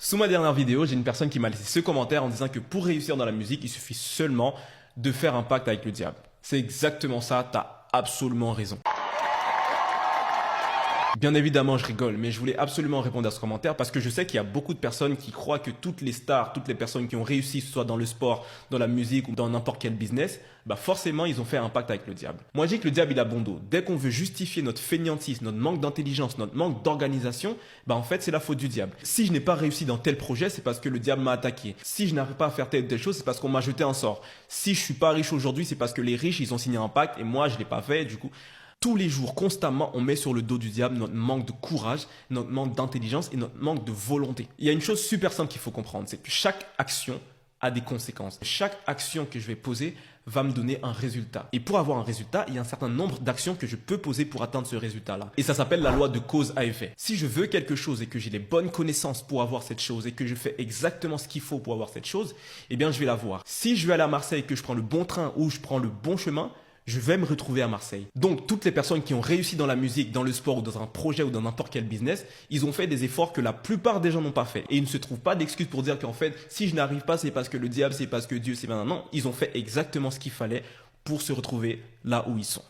Sous ma dernière vidéo, j'ai une personne qui m'a laissé ce commentaire en disant que pour réussir dans la musique, il suffit seulement de faire un pacte avec le diable. C'est exactement ça, t'as absolument raison. Bien évidemment, je rigole, mais je voulais absolument répondre à ce commentaire parce que je sais qu'il y a beaucoup de personnes qui croient que toutes les stars, toutes les personnes qui ont réussi, soit dans le sport, dans la musique ou dans n'importe quel business, forcément, ils ont fait un pacte avec le diable. Moi, je dis que le diable, il a bon dos. Dès qu'on veut justifier notre fainéantise, notre manque d'intelligence, notre manque d'organisation, en fait, c'est la faute du diable. Si je n'ai pas réussi dans tel projet, c'est parce que le diable m'a attaqué. Si je n'arrive pas à faire telle ou telle chose, c'est parce qu'on m'a jeté un sort. Si je suis pas riche aujourd'hui, c'est parce que les riches, ils ont signé un pacte et moi, je l'ai pas fait, du coup. Tous les jours, constamment, on met sur le dos du diable notre manque de courage, notre manque d'intelligence et notre manque de volonté. Il y a une chose super simple qu'il faut comprendre, c'est que chaque action a des conséquences. Chaque action que je vais poser va me donner un résultat. Et pour avoir un résultat, il y a un certain nombre d'actions que je peux poser pour atteindre ce résultat-là. Et ça s'appelle la loi de cause à effet. Si je veux quelque chose et que j'ai les bonnes connaissances pour avoir cette chose et que je fais exactement ce qu'il faut pour avoir cette chose, eh bien je vais l'avoir. Si je vais aller à Marseille et que je prends le bon train ou je prends le bon chemin, je vais me retrouver à Marseille. Donc, toutes les personnes qui ont réussi dans la musique, dans le sport ou dans un projet ou dans n'importe quel business, ils ont fait des efforts que la plupart des gens n'ont pas fait. Et ils ne se trouvent pas d'excuses pour dire qu'en fait, si je n'arrive pas, c'est parce que le diable, c'est parce que Dieu, c'est maintenant. Non, ils ont fait exactement ce qu'il fallait pour se retrouver là où ils sont.